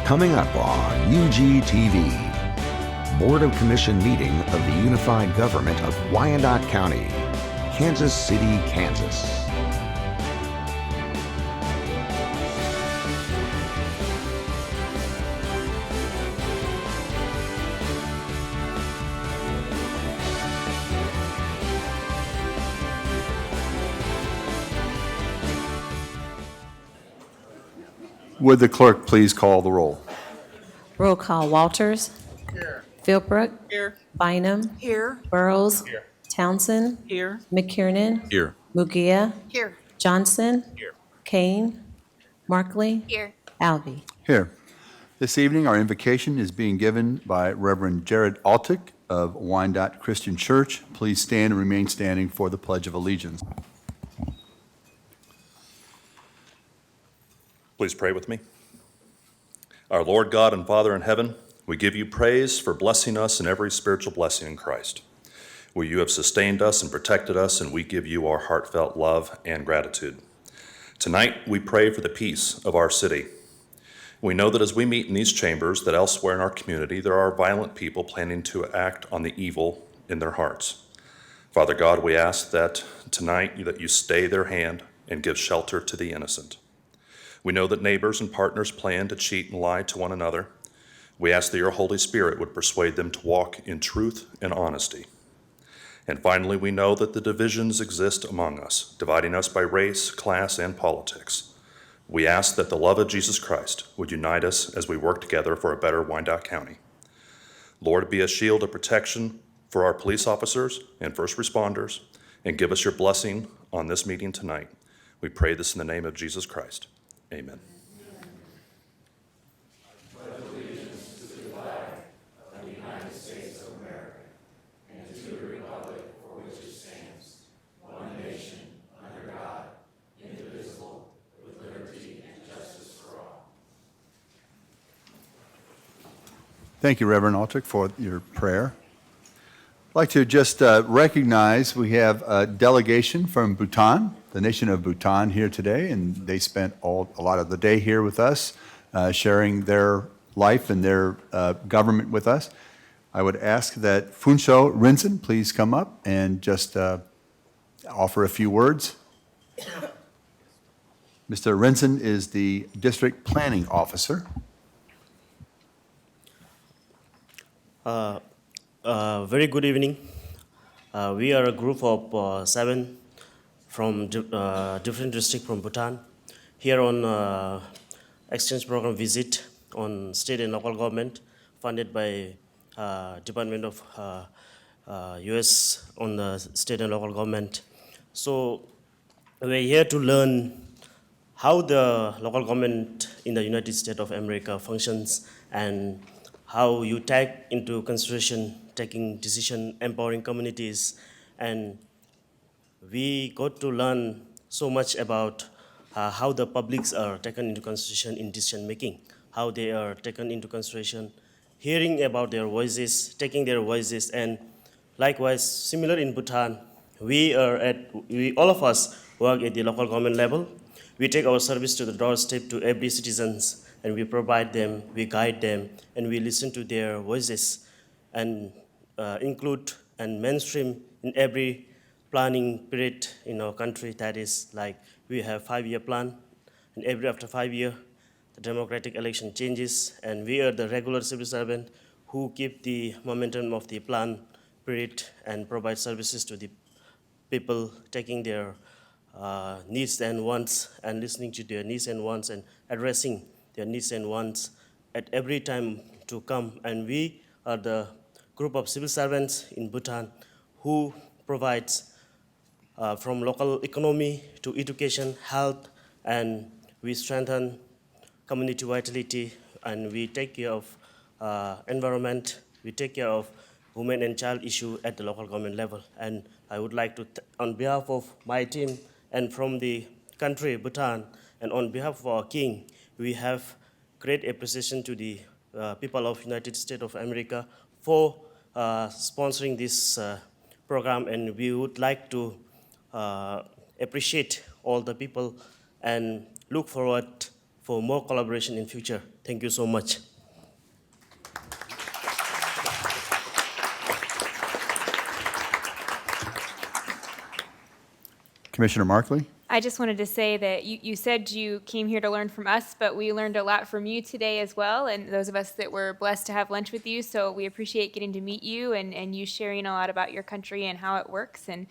Coming up on UGTV, Board of Commission meeting of the Unified Government of Wyandotte County, Kansas City, Kansas. Would the clerk please call the roll? Roll call: Walters. Here. Philbrook. Here. Bynum. Here. Burrows. Here. Townsend. Here. McKiernan. Here. Mugia. Here. Johnson. Here. Kane. Markley. Here. Alvey. Here. This evening, our invocation is being given by Reverend Jared Altick of Wyandotte Christian Church. Please stand and remain standing for the Pledge of Allegiance. Please pray with me. Our Lord God and Father in heaven, we give you praise for blessing us in every spiritual blessing in Christ. Where you have sustained us and protected us, and we give you our heartfelt love and gratitude. Tonight, we pray for the peace of our city. We know that as we meet in these chambers, that elsewhere in our community, there are violent people planning to act on the evil in their hearts. Father God, we ask that tonight that you stay their hand and give shelter to the innocent. We know that neighbors and partners plan to cheat and lie to one another. We ask that your Holy Spirit would persuade them to walk in truth and honesty. And finally, we know that the divisions exist among us, dividing us by race, class, and politics. We ask that the love of Jesus Christ would unite us as we work together for a better Wyandotte County. Lord, be a shield of protection for our police officers and first responders, and give us your blessing on this meeting tonight. We pray this in the name of Jesus Christ. Amen. Thank you, Reverend Altick, for your prayer. I'd like to just recognize we have a delegation from Bhutan, the nation of Bhutan, here today, and they spent a lot of the day here with us, sharing their life and their government with us. I would ask that Funsho Rinzen please come up and just offer a few words. Mr. Rinzen is the district planning officer. Very good evening. We are a group of 7 from different districts from Bhutan, here on exchange program visit on state and local government, funded by Department of US on the state and local government. So we're here to learn how the local government in the United States of America functions and how you take into consideration taking decision, empowering communities, and we got to learn so much about how the publics are taken into consideration in decision making, how they are taken into consideration, hearing about their voices, taking their voices, and likewise, similar in Bhutan, all of us work at the local government level. We take our service to the doorstep to every citizens, and we provide them, we guide them, and we listen to their voices, and include and mainstream in every planning period in our country. That is like we have 5-year plan, and after 5 years, the democratic election changes, and we are the regular civil servant who keep the momentum of the plan period and provide services to the people, taking their needs and wants and listening to their needs and wants and addressing their needs and wants at every time to come. And we are the group of civil servants in Bhutan who provides from local economy to education, health, and we strengthen community vitality, and we take care of environment, we take care of women and child issue at the local government level. And I would like to, on behalf of my team and from the country, Bhutan, and on behalf of our king, we have great appreciation to the people of United States of America for sponsoring this program, and we would like to appreciate all the people and look forward for more collaboration in future. Thank you so much. Commissioner Markley? I just wanted to say that you said you came here to learn from us, but we learned a lot from you today as well, and those of us that were blessed to have lunch with you, so we appreciate getting to meet you and you sharing a lot about your country and how it works, and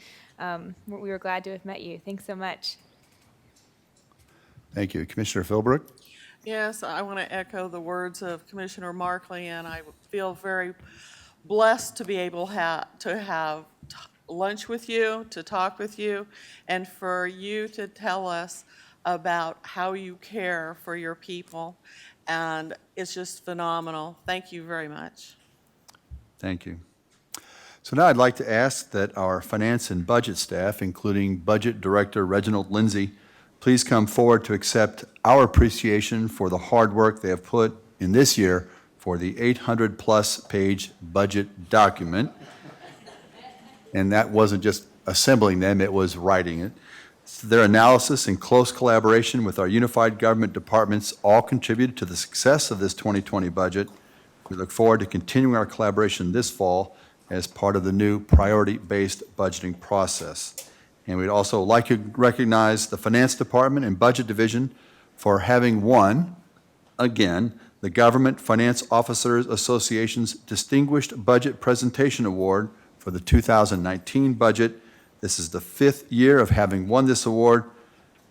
we were glad to have met you. Thanks so much. Thank you. Commissioner Philbrook? Yes, I want to echo the words of Commissioner Markley, and I feel very blessed to be able to have lunch with you, to talk with you, and for you to tell us about how you care for your people. And it's just phenomenal. Thank you very much. Thank you. So now I'd like to ask that our finance and budget staff, including Budget Director Reginald Lindsay, please come forward to accept our appreciation for the hard work they have put in this year for the 800-plus page budget document. And that wasn't just assembling them, it was writing it. Their analysis and close collaboration with our unified government departments all contributed to the success of this 2020 budget. We look forward to continuing our collaboration this fall as part of the new priority-based budgeting process. And we'd also like to recognize the Finance Department and Budget Division for having won, again, the Government Finance Officers Association's Distinguished Budget Presentation Award for the 2019 budget. This is the 5th year of having won this award,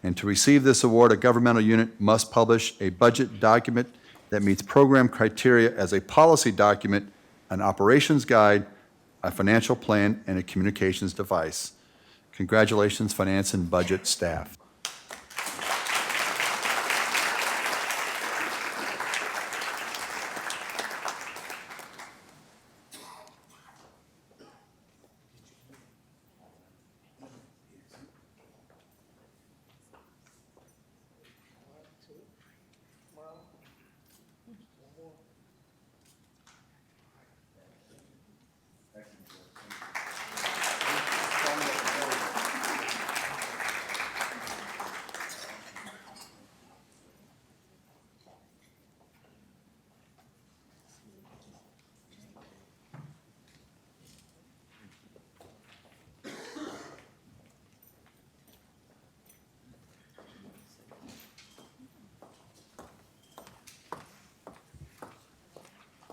and to receive this award, a governmental unit must publish a budget document that meets program criteria as a policy document, an operations guide, a financial plan, and a communications device. Congratulations, Finance and Budget staff.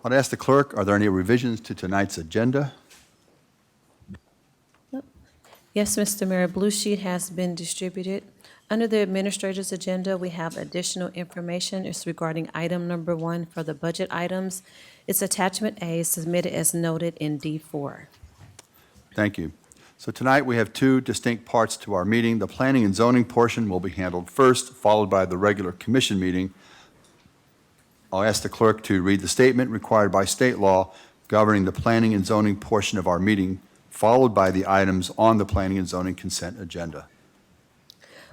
I'd ask the clerk, are there any revisions to tonight's agenda? Yes, Mr. Mayor, blue sheet has been distributed. Under the administrator's agenda, we have additional information. It's regarding item number 1 for the budget items. It's attachment A, submitted as noted in D4. Thank you. So tonight we have 2 distinct parts to our meeting. The planning and zoning portion will be handled first, followed by the regular commission meeting. I'll ask the clerk to read the statement required by state law governing the planning and zoning portion of our meeting, followed by the items on the planning and zoning consent agenda.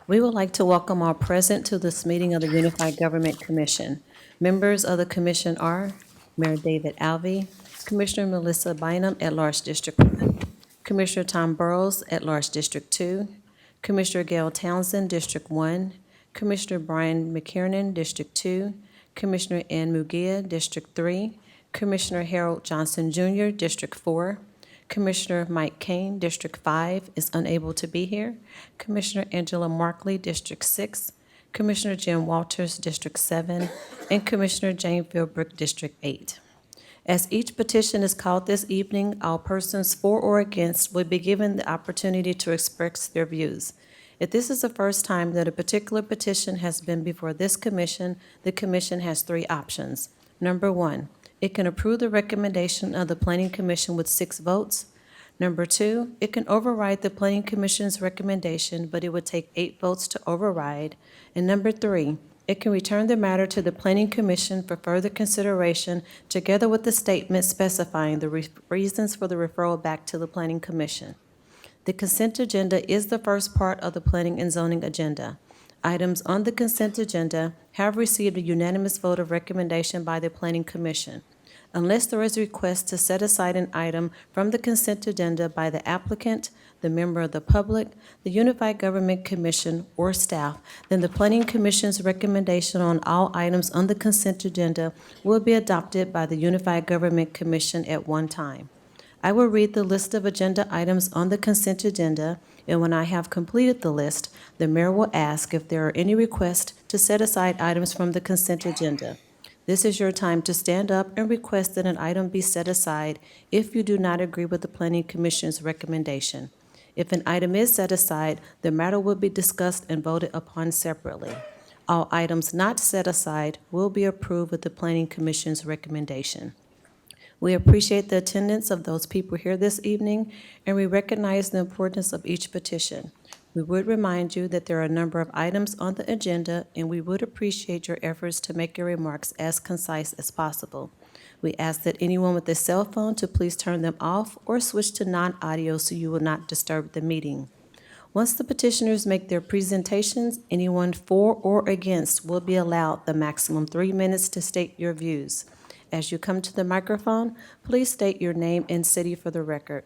We would like to welcome all present to this meeting of the Unified Government Commission. Members of the commission are Mayor David Alvey, Commissioner Melissa Bynum, at-large District 1, Commissioner Tom Burrows, at-large District 2, Commissioner Gail Townsend, District 1, Commissioner Brian McKiernan, District 2, Commissioner Ann Mugia, District 3, Commissioner Harold Johnson Jr., District 4, Commissioner Mike Kane, District 5, is unable to be here, Commissioner Angela Markley, District 6, Commissioner Jim Walters, District 7, and Commissioner Jane Philbrook, District 8. As each petition is called this evening, all persons for or against will be given the opportunity to express their views. If this is the first time that a particular petition has been before this commission, the commission has 3 options. Number 1, it can approve the recommendation of the Planning Commission with 6 votes. Number 2, it can override the Planning Commission's recommendation, but it would take 8 votes to override. And number 3, it can return the matter to the Planning Commission for further consideration, together with the statement specifying the reasons for the referral back to the Planning Commission. The consent agenda is the first part of the planning and zoning agenda. Items on the consent agenda have received a unanimous vote of recommendation by the Planning Commission. Unless there is a request to set aside an item from the consent agenda by the applicant, the the member of the public, the Unified Government Commission, or staff, then the Planning Commission's recommendation on all items on the consent agenda will be adopted by the Unified Government Commission at one time. I will read the list of agenda items on the consent agenda, and when I have completed the list, the mayor will ask if there are any requests to set aside items from the consent agenda. This is your time to stand up and request that an item be set aside if you do not agree with the Planning Commission's recommendation. If an item is set aside, the matter will be discussed and voted upon separately. All items not set aside will be approved with the Planning Commission's recommendation. We appreciate the attendance of those people here this evening, and we recognize the importance of each petition. We would remind you that there are a number of items on the agenda, and we would appreciate your efforts to make your remarks as concise as possible. We ask that anyone with a cell phone to please turn them off or switch to non-audio so you will not disturb the meeting. Once the petitioners make their presentations, anyone for or against will be allowed the maximum 3 minutes to state your views. As you come to the microphone, please state your name and city for the record.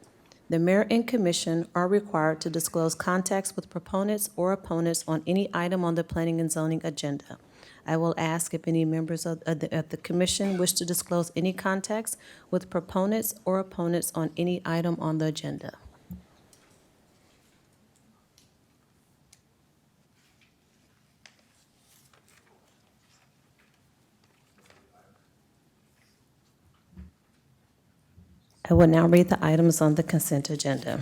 The mayor and commission are required to disclose contacts with proponents or opponents on any item on the planning and zoning agenda. I will ask if any members of the commission wish to disclose any contacts with proponents or opponents on any item on the agenda. I will now read the items on the consent agenda.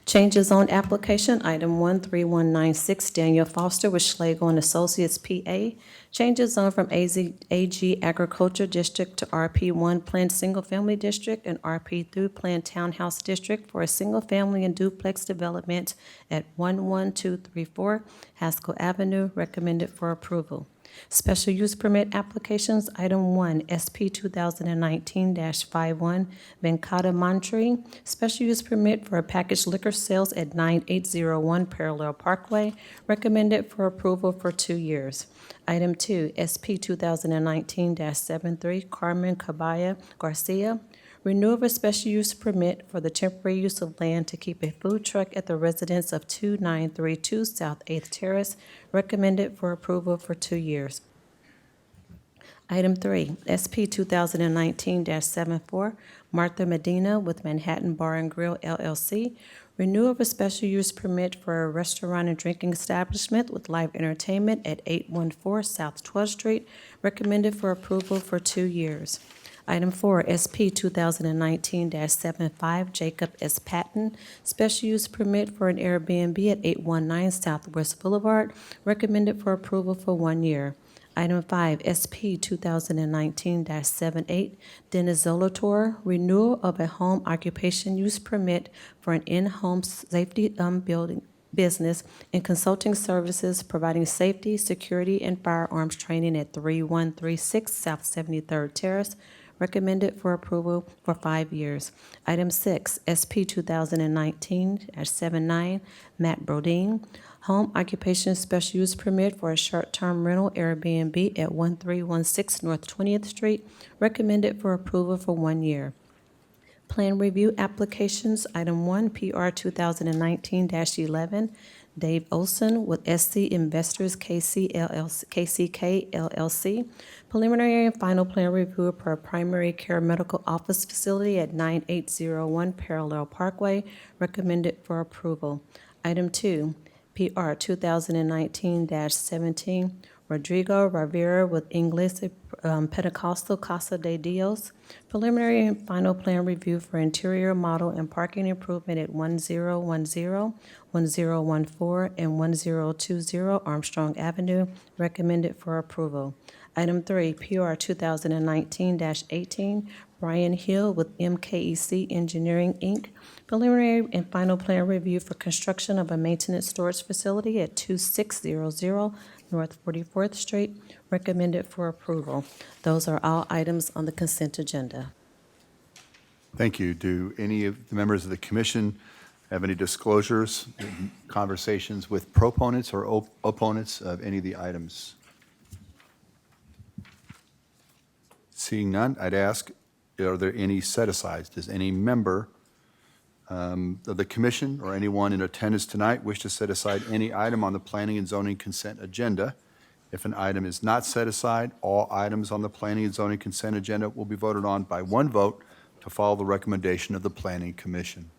Changes on application, item 13196, Daniel Foster with Schlegel and Associates, PA. Changes on from AG Agriculture District to RP1 Planned Single Family District and RP2 Planned Townhouse District for a single-family and duplex development at 11234 Haskell Avenue, recommended for approval. Special use permit applications, item 1, SP 2019-51, Venkata Mantri, special use permit for a packaged liquor sales at 9801 Parallel Parkway, recommended for approval for 2 years. Item 2, SP 2019-73, Carmen Cabaya Garcia, renewal of a special use permit for the temporary use of land to keep a food truck at the residence of 2932 South 8th Terrace, recommended for approval for 2 years. Item 3, SP 2019-74, Martha Medina with Manhattan Bar and Grill LLC, renewal of a special use permit for a restaurant and drinking establishment with live entertainment at 814 South 12th Street, recommended for approval for 2 years. Item 4, SP 2019-75, Jacob S. Patton, special use permit for an Airbnb at 819 Southwest Boulevard, recommended for approval for 1 year. Item 5, SP 2019-78, Dennis Zolotor, renewal of a home occupation use permit for an in-home safety building business and consulting services providing safety, security, and firearms training at 3136 South 73rd Terrace, recommended for approval for 5 years. Item 6, SP 2019-79, Matt Brodeen, home occupation special use permit for a short-term rental Airbnb at 1316 North 20th Street, recommended for approval for 1 year. Plan review applications, item 1, PR 2019-11, Dave Olson with SC Investors KCK LLC, preliminary and final plan review for a primary care medical office facility at 9801 Parallel Parkway, recommended for approval. Item 2, PR 2019-17, Rodrigo Rivera with Ingles Pentecostal Casa de Dios, preliminary and final plan review for interior model and parking improvement at 1010, 1014, and 1020 Armstrong Avenue, recommended for approval. Item 3, PR 2019-18, Brian Hill with MKEC Engineering, Inc., preliminary and final plan review for construction of a maintenance storage facility at 2600 North 44th Street, recommended for approval. Those are all items on the consent agenda. Thank you. Do any of the members of the commission have any disclosures, conversations with proponents or opponents of any of the items? Seeing none, I'd ask, are there any set-asides? Does any member of the commission or anyone in attendance tonight wish to set aside any item on the planning and zoning consent agenda. If an item is not set aside, all items on the planning and zoning consent agenda will be voted on by one vote to follow the recommendation of the planning commission.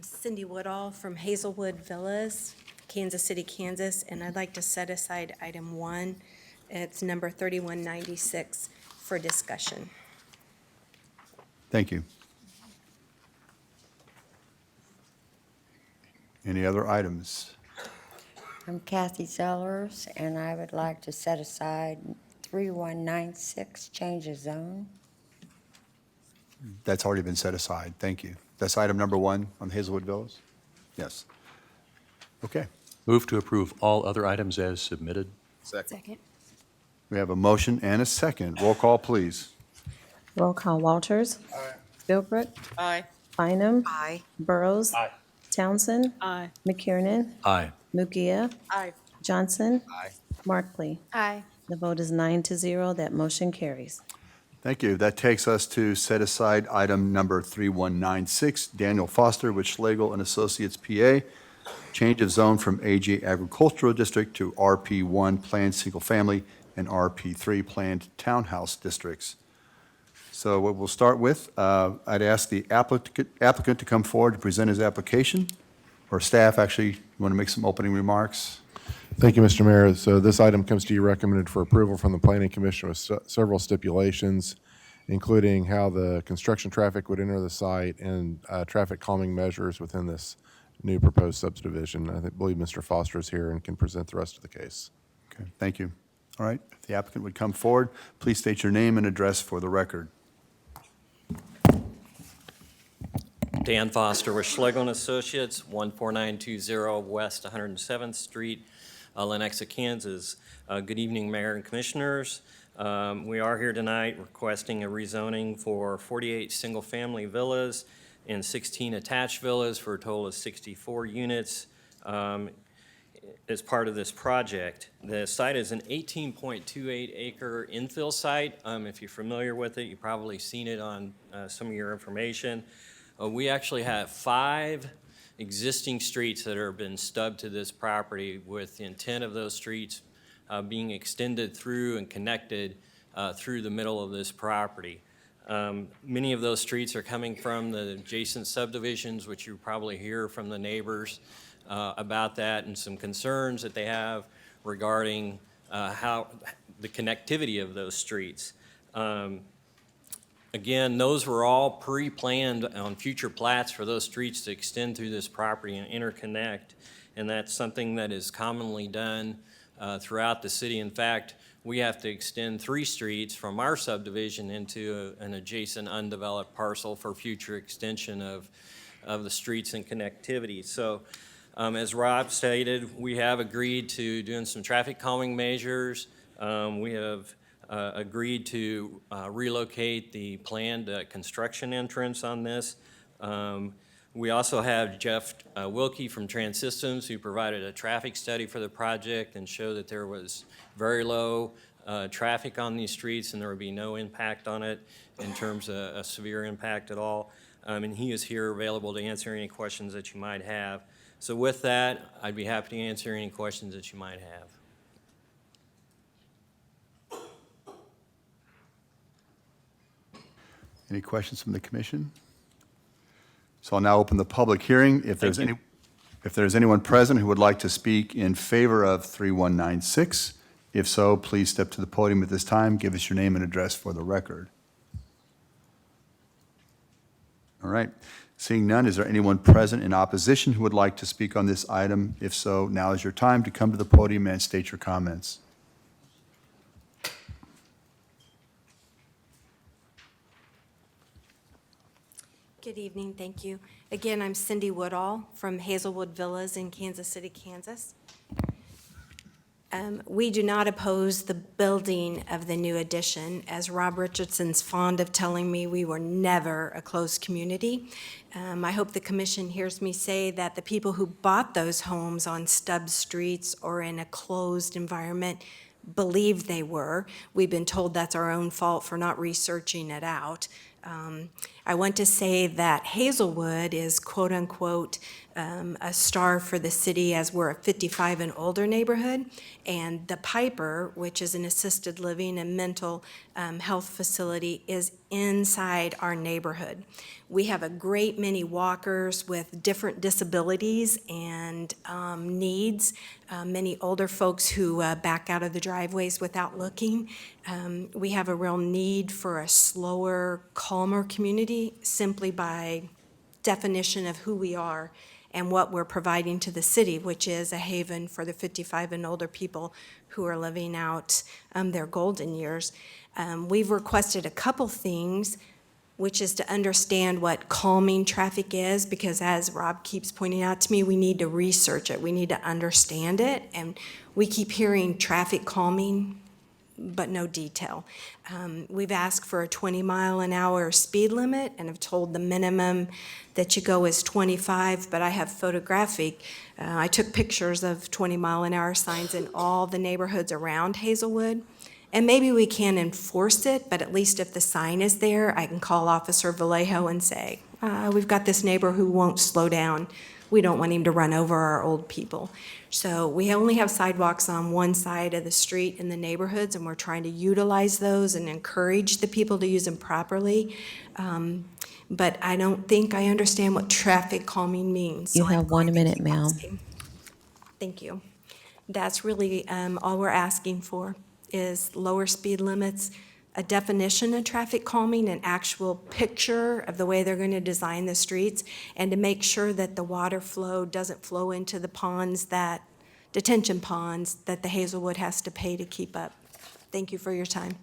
Cindy Woodall from Hazelwood Villas, Kansas City, Kansas, and I'd like to set aside item 1. It's number 3196 for discussion. Thank you. Any other items? I'm Kathy Sellers, and I would like to set aside 3196, change of zone. That's already been set aside. Thank you. That's item number 1 on Hazelwood Villas? Yes. Okay. Move to approve all other items as submitted. Second. We have a motion and a second. Roll call, please. Roll call Walters. Philbrook. Aye. Bynum. Aye. Burrows. Townsend. Aye. McKiernan. Aye. Mugia. Aye. Johnson. Aye. Markley. Aye. The vote is 9-0. That motion carries. Thank you. That takes us to set aside item number 3196, Daniel Foster with Schlegel and Associates, PA, change of zone from AG Agricultural District to RP1 Planned Single Family and RP3 Planned Townhouse Districts. So what we'll start with, I'd ask the applicant to come forward to present his application, or staff, actually, you want to make some opening remarks? Thank you, Mr. Mayor. So this item comes to you recommended for approval from the Planning Commission with several stipulations, including how the construction traffic would enter the site and traffic calming measures within this new proposed subdivision. I believe Mr. Foster is here and can present the rest of the case. Okay, thank you. All right, if the applicant would come forward, please state your name and address for the record. Dan Foster with Schlegel and Associates, 14920 West 107th Street, Lenexa, Kansas. Good evening, Mayor and Commissioners. We are here tonight requesting a rezoning for 48 single-family villas and 16 attached villas for a total of 64 units as part of this project. The site is an 18.28 acre infill site. If you're familiar with it, you've probably seen it on some of your information. We actually have 5 existing streets that have been stubbed to this property with the intent of those streets being extended through and connected through the middle of this property. Many of those streets are coming from the adjacent subdivisions, which you probably hear from the neighbors about that and some concerns that they have regarding how the connectivity of those streets. Again, those were all pre-planned on future plats for those streets to extend through this property and interconnect, and that's something that is commonly done throughout the city. In fact, we have to extend 3 streets from our subdivision into an adjacent undeveloped parcel for future extension of the streets and connectivity. So as Rob stated, we have agreed to doing some traffic calming measures. We have agreed to relocate the planned construction entrance on this. We also have Jeff Wilkie from Trans Systems, who provided a traffic study for the project and showed that there was very low traffic on these streets and there would be no impact on it in terms of a severe impact at all. And he is here available to answer any questions that you might have. So with that, I'd be happy to answer any questions that you might have. Any questions from the commission? So I'll now open the public hearing. If there's anyone present who would like to speak in favor of 3196, if so, please step to the podium at this time. Give us your name and address for the record. All right. Seeing none, is there anyone present in opposition who would like to speak on this item? If so, now is your time to come to the podium and state your comments. Good evening, thank you. Again, I'm Cindy Woodall from Hazelwood Villas in Kansas City, Kansas. We do not oppose the building of the new addition. As Rob Richardson's fond of telling me, we were never a closed community. I hope the commission hears me say that the people who bought those homes on stub streets or in a closed environment believed they were. We've been told that's our own fault for not researching it out. I want to say that Hazelwood is quote-unquote a star for the city as we're a 55 and older neighborhood, and the Piper, which is an assisted living and mental health facility, is inside our neighborhood. We have a great many walkers with different disabilities and needs, many older folks who back out of the driveways without looking. We have a real need for a slower, calmer community simply by definition of who we are and what we're providing to the city, which is a haven for the 55 and older people who are living out their golden years. We've requested a couple things, which is to understand what calming traffic is, because as Rob keeps pointing out to me, we need to research it. We need to understand it, and we keep hearing traffic calming, but no detail. We've asked for a 20-mile-an-hour speed limit and have told the minimum that you go is 25, but I have photographic. I took pictures of 20-mile-an-hour signs in all the neighborhoods around Hazelwood. And maybe we can't enforce it, but at least if the sign is there, I can call Officer Vallejo and say, we've got this neighbor who won't slow down. We don't want him to run over our old people. So we only have sidewalks on one side of the street in the neighborhoods, and we're trying to utilize those and encourage the people to use them properly. But I don't think I understand what traffic calming means. You so I'm have 1 going to minute, keep ma'am. asking. Thank you. That's really all we're asking for, is lower speed limits, a definition of traffic calming, an actual picture of the way they're going to design the streets, and to make sure that the water flow doesn't flow into the ponds detention ponds that the Hazelwood has to pay to keep up. Thank you for your time.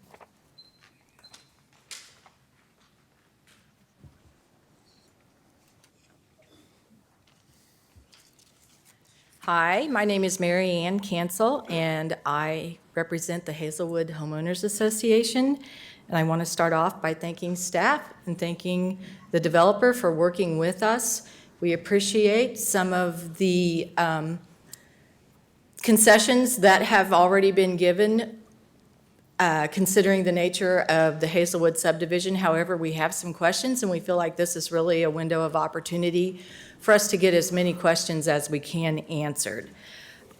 Hi, my name is Mary Ann Cancel, and I represent the Hazelwood Homeowners Association. And I want to start off by thanking staff and thanking the developer for working with us. We appreciate some of the concessions that have already been given, considering the nature of the Hazelwood subdivision. However, we have some questions, and we feel like this is really a window of opportunity for us to get as many questions as we can answered.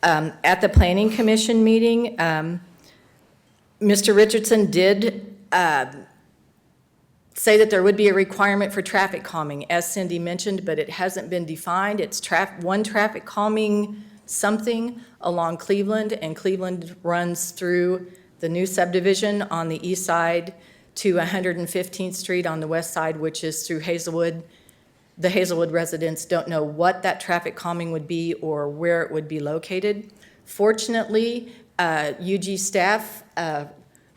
At the Planning Commission meeting, Mr. Richardson did say that there would be a requirement for traffic calming, as Cindy mentioned, but it hasn't been defined. It's one traffic calming something along Cleveland, and Cleveland runs through the new subdivision on the east side to 115th Street on the west side, which is through Hazelwood. The Hazelwood residents don't know what that traffic calming would be or where it would be located. Fortunately, UG staff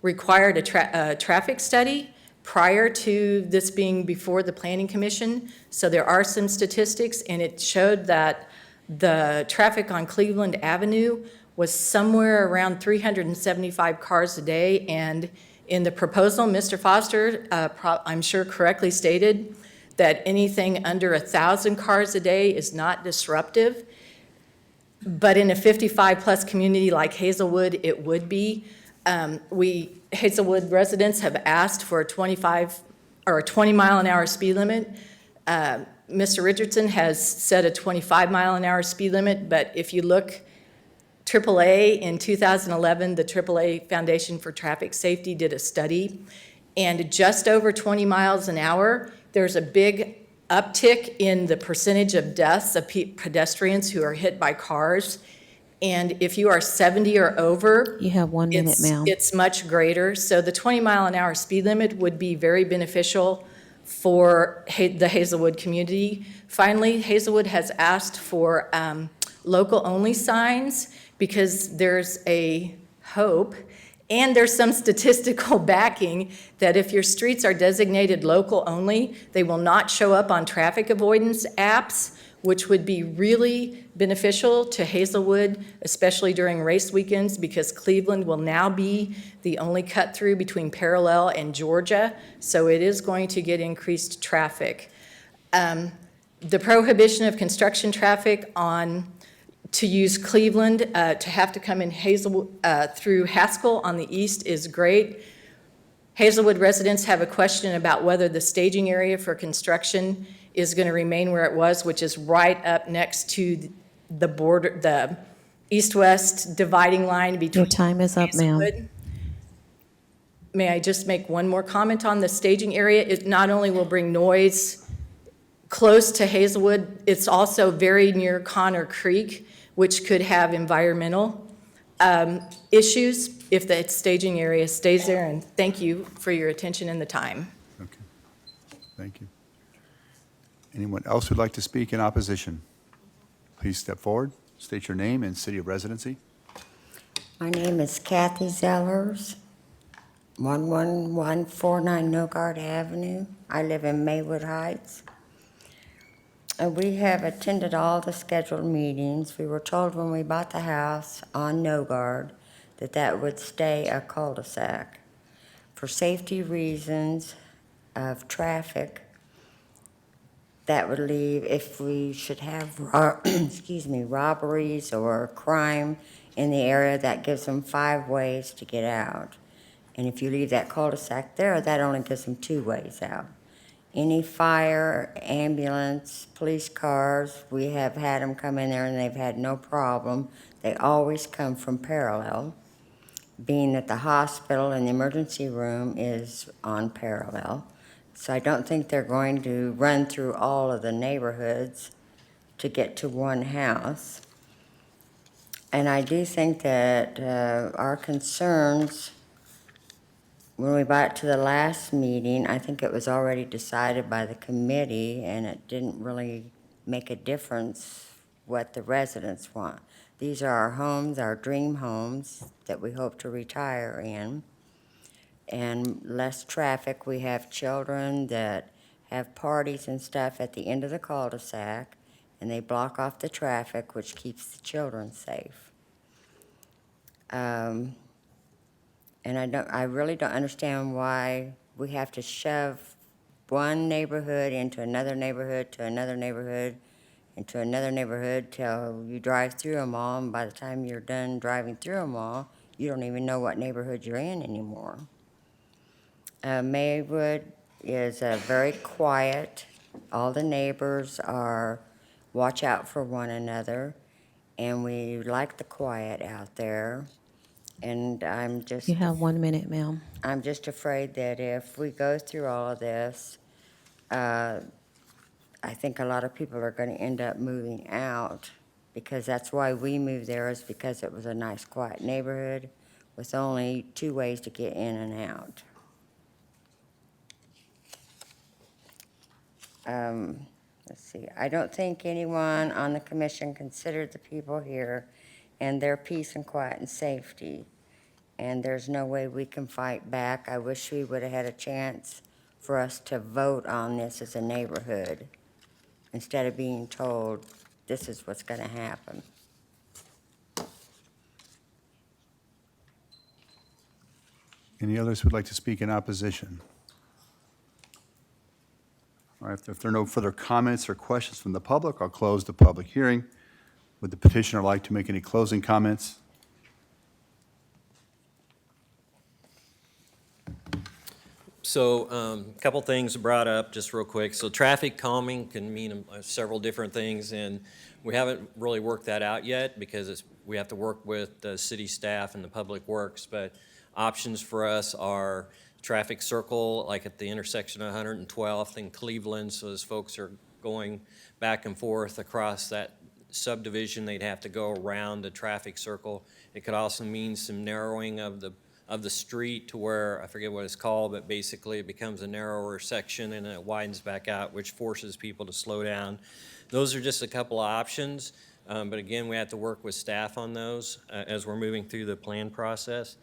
required a traffic study prior to this being before the Planning Commission. So there are some statistics, and it showed that the traffic on Cleveland Avenue was somewhere around 375 cars a day. And in the proposal, Mr. Foster, I'm sure correctly stated that anything under 1,000 cars a day is not disruptive. But in a 55-plus community like Hazelwood, it would be. Hazelwood residents have asked for a 20-mile-an-hour speed limit. Mr. Richardson has set a 25-mile-an-hour speed limit, but if you look, AAA in 2011, the AAA Foundation for Traffic Safety did a study, and just over 20 miles an hour, there's a big uptick in the percentage of deaths of pedestrians who are hit by cars. And if you are 70 or over, You have 1 minute, ma'am. it's much greater. So the 20-mile-an-hour speed limit would be very beneficial for the Hazelwood community. Finally, Hazelwood has asked for local-only signs because there's a hope and there's some statistical backing that if your streets are designated local only, they will not show up on traffic avoidance apps, which would be really beneficial to Hazelwood, especially during race weekends, because Cleveland will now be the only cut through between Parallel and Georgia, so it is going to get increased traffic. The prohibition of construction traffic on To use Cleveland, to have to come in through Haskell on the east is great. Hazelwood residents have a question about whether the staging area for construction is going to remain where it was, which is right up next to the border, the east-west dividing line between. Your time is up, ma'am. Hazelwood. May I just make one more comment on the staging area? It not only will bring noise close to Hazelwood, it's also very near Connor Creek, which could have environmental issues if the staging area stays there. And thank you for your attention and the time. Okay, thank you. Anyone else who'd like to speak in opposition? Please step forward, state your name and city of residency. My name is Kathy Zellers, 11149 Nogard Avenue. I live in Maywood Heights. We have attended all the scheduled meetings. We were told when we bought the house on Nogard that that would stay a cul-de-sac. For safety reasons of traffic, that would leave, if we should have, robberies or crime in the area, that gives them 5 ways to get out. And if you leave that cul-de-sac there, that only gives them 2 ways out. Any fire, ambulance, police cars, we have had them come in there and they've had no problem. They always come from parallel, being that the hospital and the emergency room is on parallel. So I don't think they're going to run through all of the neighborhoods to get to one house. And I do think that our concerns, when we brought it to the last meeting, I think it was already decided by the committee, and it didn't really make a difference what the residents want. These are our homes, our dream homes that we hope to retire in. And less traffic. We have children that have parties and stuff at the end of the cul-de-sac, and they block off the traffic, which keeps the children safe. And I really don't understand why we have to shove one neighborhood into another neighborhood, to another neighborhood, into another neighborhood till you drive through them all, and by the time you're done driving through them all, you don't even know what neighborhood you're in anymore. Maywood is very quiet. All the neighbors watch out for one another, and we like the quiet out there. And You have 1 minute, ma'am. I'm just afraid that if we go through all of this, I think a lot of people are going to end up moving out, because that's why we moved there, is because it was a nice, quiet neighborhood with only 2 ways to get in and out. Let's see, I don't think anyone on the commission considered the people here and their peace and quiet and safety. And there's no way we can fight back. I wish we would have had a chance for us to vote on this as a neighborhood, instead of being told this is what's going to happen. Any others who'd like to speak in opposition? All right, if there are no further comments or questions from the public, I'll close the public hearing. Would the petitioner like to make any closing comments? So a couple things brought up just real quick. So traffic calming can mean several different things, and we haven't really worked that out yet because we have to work with the city staff and the public works. But options for us are traffic circle, like at the intersection of 112th and Cleveland. So as folks are going back and forth across that subdivision, they'd have to go around the traffic circle. It could also mean some narrowing of the street to where, I forget what it's called, but basically it becomes a narrower section and it widens back out, which forces people to slow down. Those are just a couple of options, but again, we have to work with staff on those as we're moving through the plan process.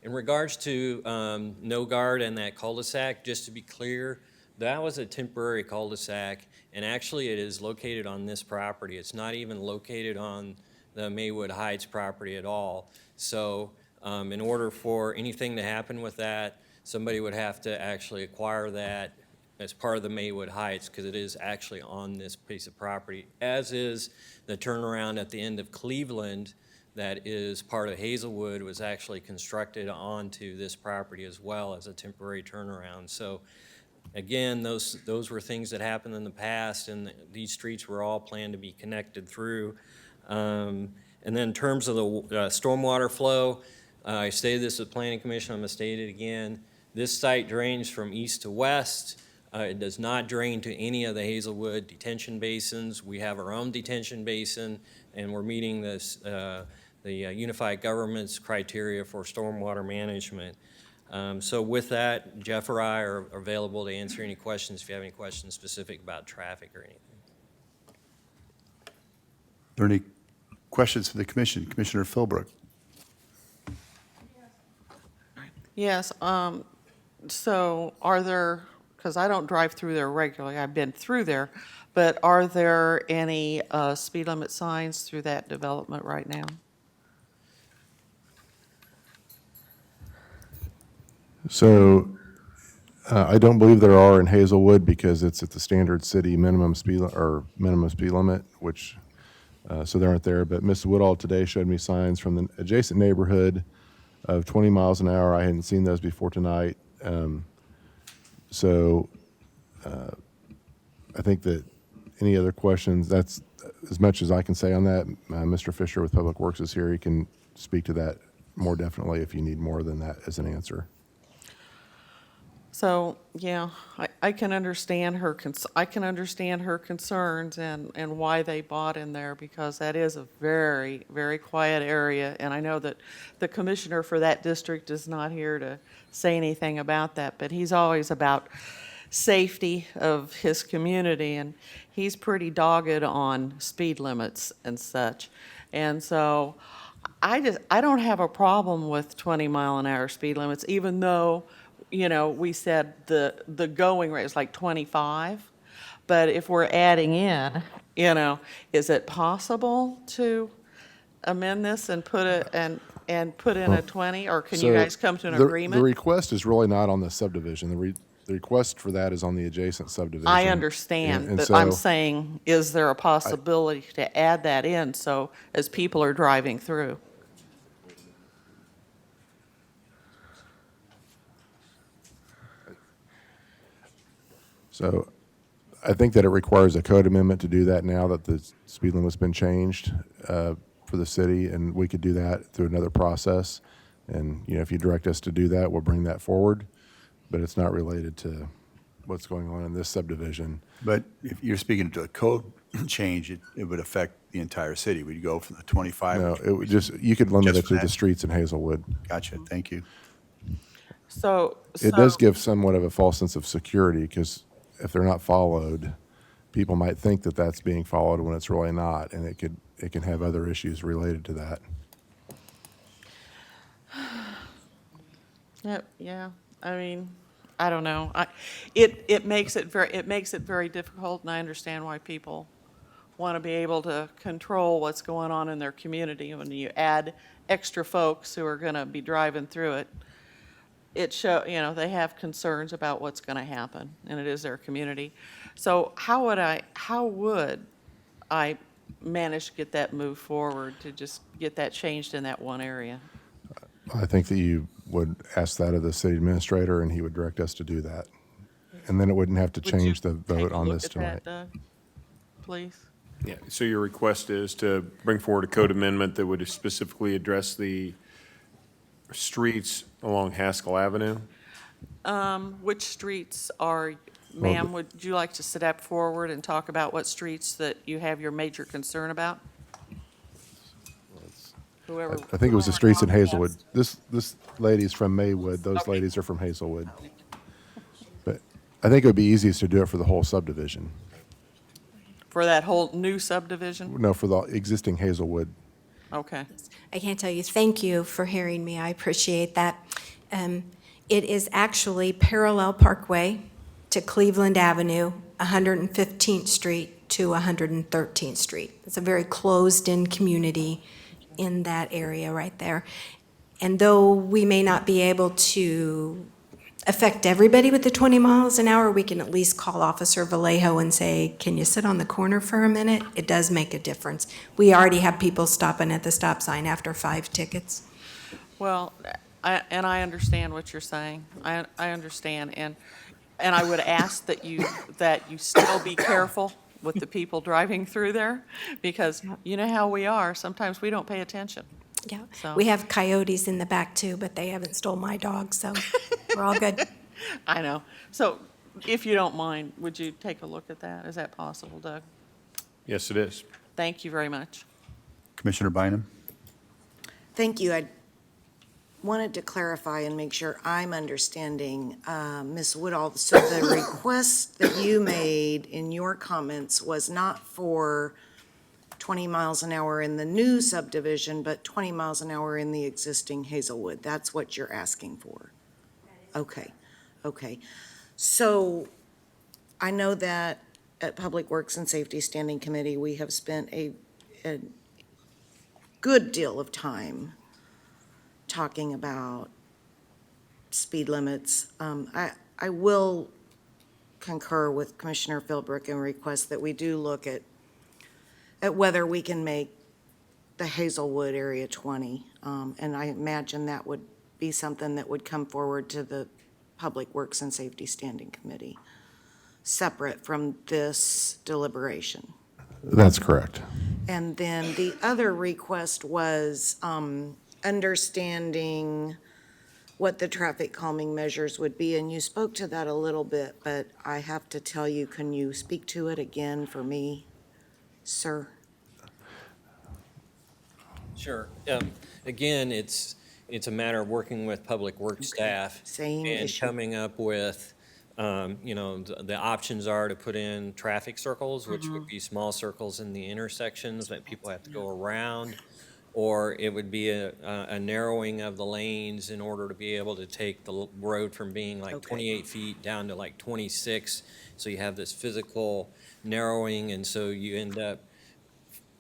In regards to Nogard and that cul-de-sac, just to be clear, that was a temporary cul-de-sac, and actually it is located on this property. It's not even located on the Maywood Heights property at all. So in order for anything to happen with that, somebody would have to actually acquire that as part of the Maywood Heights, because it is actually on this piece of property, as is the turnaround at the end of Cleveland that is part of Hazelwood, was actually constructed onto this property as well as a temporary turnaround. So again, those were things that happened in the past, and these streets were all planned to be connected through. And then in terms of the stormwater flow, I stated this with Planning Commission, I'm going to state it again. This site drains from east to west. It does not drain to any of the Hazelwood detention basins. We have our own detention basin, and we're meeting this, the Unified Government's criteria for stormwater management. So with that, Jeff or I are available to answer any questions if you have any questions specific about traffic or anything. Are there any questions for the commission? Commissioner Philbrook. Yes, so are there, because I don't drive through there regularly, I've been through there, but are there any speed limit signs through that development right now? So I don't believe there are in Hazelwood because it's at the standard city minimum speed limit, which so they aren't there. But Ms. Woodall today showed me signs from the adjacent neighborhood of 20 miles an hour. I hadn't seen those before tonight. So I think that any other questions, that's as much as I can say on that. Mr. Fisher with Public Works is here. He can speak to that more definitely if you need more than that as an answer. So, yeah, I can understand her, I can understand her concerns and why they bought in there, because that is a very, very quiet area. And I know that the commissioner for that district is not here to say anything about that, but he's always about safety of his community, and he's pretty dogged on speed limits and such. And so I don't have a problem with 20-mile-an-hour speed limits, even though, you know, we said the going rate is like 25. But if we're adding in, you know, is it possible to amend this and put it and put in a 20, or can you guys come to an agreement? The request is really not on the subdivision. The request for that is on the adjacent subdivision. I understand, And but so- I'm saying, is there a possibility to add that in so as people are driving through? So I think that it requires a code amendment to do that now that the speed limit's been changed for the city, and we could do that through another process. And, you know, if you direct us to do that, we'll bring that forward, but it's not related to what's going on in this subdivision. But if you're speaking to a code change, it would affect the entire city. We'd go from the 25. No, it would just, you could limit Just it for to that? the streets in Hazelwood. Gotcha, thank you. So. It does give somewhat of a false sense of security, because if they're not followed, people might think that that's being followed when it's really not, and it can have other issues related to that. Yeah, I mean, I don't know. It makes it very difficult, and I understand why people want to be able to control what's going on in their community. When you add extra folks who are going to be driving through it, you know, they have concerns about what's going to happen, and it is their community. So how would I manage to get that moved forward, to just get that changed in that one area? I think that you would ask that of the city administrator, and he would direct us to do that. And then it wouldn't have to change the vote on this tonight. Take a look at that, Doug, please. Yeah, so your request is to bring forward a code amendment that would specifically address the streets along Haskell Avenue? Which streets are, ma'am, would you like to step forward and talk about what streets that you have your major concern about? Whoever. I think it was the streets in Hazelwood. This lady's from Maywood, those ladies are from Hazelwood. But I think it would be easiest to do it for the whole subdivision. For that whole new subdivision? No, for the existing Hazelwood. Okay. I can't tell you, thank you for hearing me, I appreciate that. It is actually parallel Parkway to Cleveland Avenue, 115th Street to 113th Street. It's a very closed-in community in that area right there. And though we may not be able to affect everybody with the 20 miles an hour, we can at least call Officer Vallejo and say, can you sit on the corner for a minute? It does make a difference. We already have people stopping at the stop sign after 5 tickets. Well, I understand what you're saying. I understand, and I would ask that you still be careful with the people driving through there, because you know how we are. Sometimes we don't pay attention. Yeah, So- we have coyotes in the back too, but they haven't stole my dog, so we're all good. I know. So if you don't mind, would you take a look at that? Is that possible, Doug? Yes, it is. Thank you very much. Commissioner Bynum? Thank you. I wanted to clarify and make sure I'm understanding, Ms. Woodall. So the request that you made in your comments was not for 20 miles an hour in the new subdivision, but 20 miles an hour in the existing Hazelwood. That's what you're asking for? Okay, okay. So I know that at Public Works and Safety Standing Committee, we have spent a good deal of time talking about speed limits. I will concur with Commissioner Philbrook and request that we do look at whether we can make the Hazelwood area 20. And I imagine that would be something that would come forward to the Public Works and Safety Standing Committee, separate from this deliberation. That's correct. And then the other request was understanding what the traffic calming measures would be, and you spoke to that a little bit, but I have to tell you, can you speak to it again for me, sir? Sure. Again, it's a matter of working with public works staff. Same and issue. coming up with, the options are to put in traffic circles, which would be small circles in the intersections that people have to go around. Or it would be a narrowing of the lanes in order to be able to take the road from being like 28 feet down to like 26. So you have this physical narrowing, and so you end up,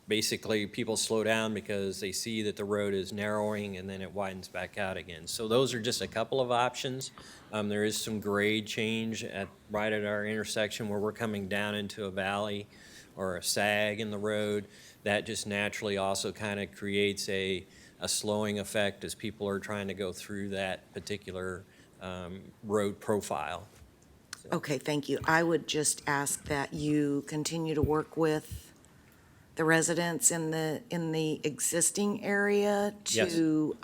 basically, people slow down because they see that the road is narrowing, and then it widens back out again. So those are just a couple of options. There is some grade change right at our intersection where we're coming down into a valley or a sag in the road. That just naturally also kind of creates a slowing effect as people are trying to go through that particular road profile. Okay, thank you. I would just ask that you continue to work with the residents in the existing area to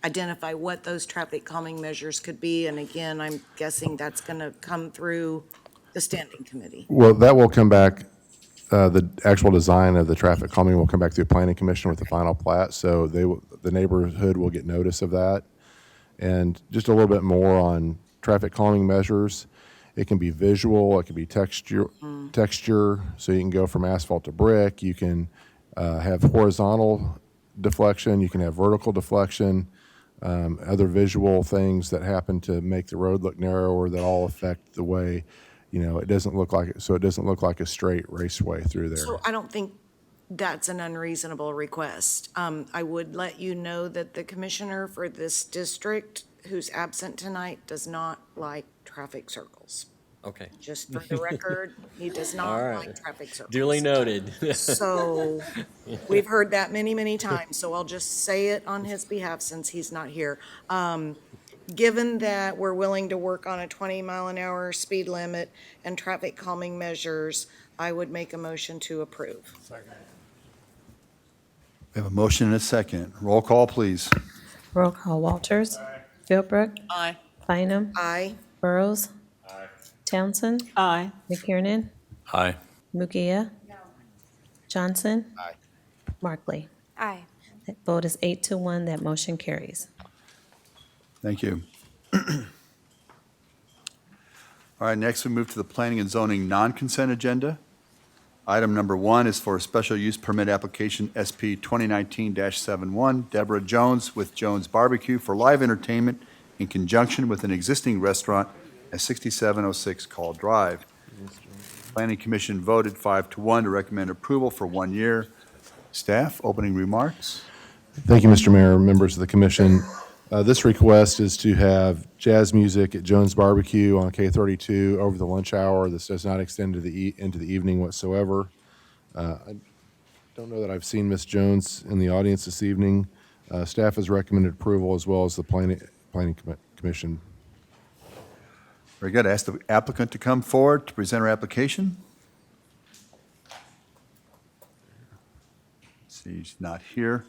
identify what those traffic calming measures could be. And again, I'm guessing that's going to come through the standing committee. Well, that will come back, the actual design of the traffic calming will come back through the planning commission with the final plat, so the neighborhood will get notice of that. And just a little bit more on traffic calming measures. It can be visual, it can be texture, so you can go from asphalt to brick. You can have horizontal deflection, you can have vertical deflection, other visual things that happen to make the road look narrower that all affect the way, it doesn't look like a straight raceway through there. So I don't think that's an unreasonable request. I would let you know that the commissioner for this district, who's absent tonight, does not like traffic circles. Okay. Just for the record, he does not All right. like traffic circles. Duly noted. So we've heard that many, many times, so I'll just say it on his behalf since he's not here. Given that we're willing to work on a 20-mile-an-hour speed limit and traffic calming measures, I would make a motion to approve. We have a motion and a second. Roll call, please. Roll call: Walters. Philbrook. Aye. Bynum. Aye. Burrows. Townsend. Aye. McKiernan. Aye. Mugia. Johnson. Aye. Markley. Aye. That vote is 8-1. That motion carries. Thank you. All right, next we move to the planning and zoning non-consent agenda. Item number 1 is for a special use permit application SP 2019-71, Deborah Jones with Jones Barbecue for live entertainment in conjunction with an existing restaurant at 6706 Call Drive. Planning Commission voted 5-1 to recommend approval for 1 year. Staff, opening remarks? Thank you, Mr. Mayor, members of the commission. This request is to have jazz music at Jones Barbecue on K32 over the lunch hour. This does not extend to into the evening whatsoever. I don't know that I've seen Ms. Jones in the audience this evening. Staff has recommended approval as well as the Planning Commission. Very good. I ask the applicant to come forward to present her application. She's not here.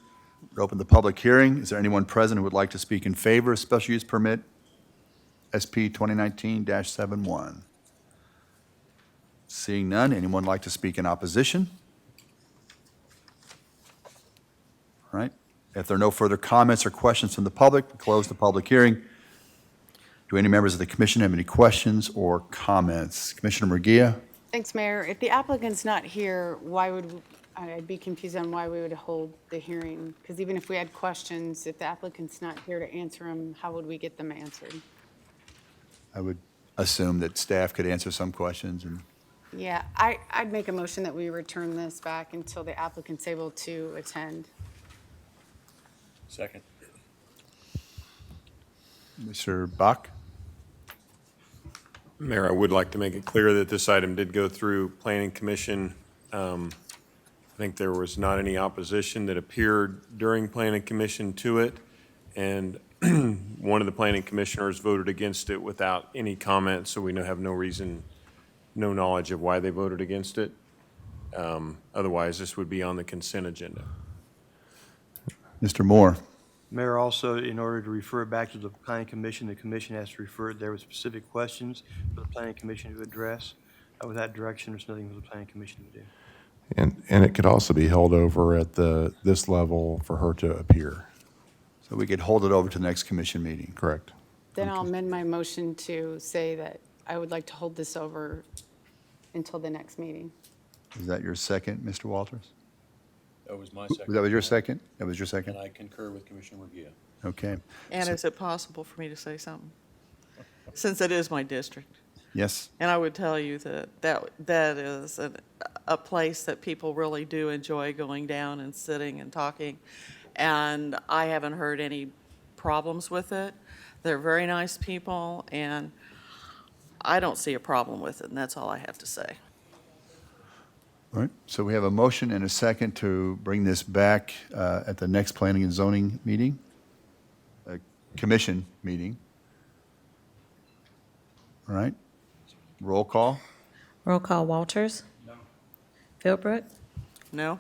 We'll open the public hearing. Is there anyone present who would like to speak in favor of special use permit SP 2019-71? Seeing none, anyone like to speak in opposition? All right. If there are no further comments or questions from the public, we'll close the public hearing. Do any members of the commission have any questions or comments? Commissioner Murguia? Thanks, Mayor. If the applicant's not here, why would, I'd be confused on why we would hold the hearing. Because even if we had questions, if the applicant's not here to answer them, how would we get them answered? I would assume that staff could answer some questions. And Yeah, I'd make a motion that we return this back until the applicant's able to attend. Second. Mr. Bach? Mayor, I would like to make it clear that this item did go through Planning Commission. I think there was not any opposition that appeared during Planning Commission to it, and one of the planning commissioners voted against it without any comment, so we have no reason, no knowledge of why they voted against it. Otherwise, this would be on the consent agenda. Mr. Moore? Mayor, also, in order to refer it back to the Planning Commission, the commission has to refer it there with specific questions for the Planning Commission to address. With that direction, there's nothing for the Planning Commission to do. And it could also be held over at this level for her to appear. So we could hold it over to the next commission meeting? Correct. Then I'll amend my motion to say that I would like to hold this over until the next meeting. Is that your second, Mr. Walters? That was my second. That was your second? That was your second? And I concur with Commissioner Murguia. Okay. And So- is it possible for me to say something? Since it is my district. Yes? And I would tell you that is a place that people really do enjoy going down and sitting and talking. And I haven't heard any problems with it. They're very nice people, and I don't see a problem with it, and that's all I have to say. All right, so we have a motion and a second to bring this back at the next planning and zoning meeting, commission meeting. All right, roll call. Roll call Walters. No. Philbrook. No?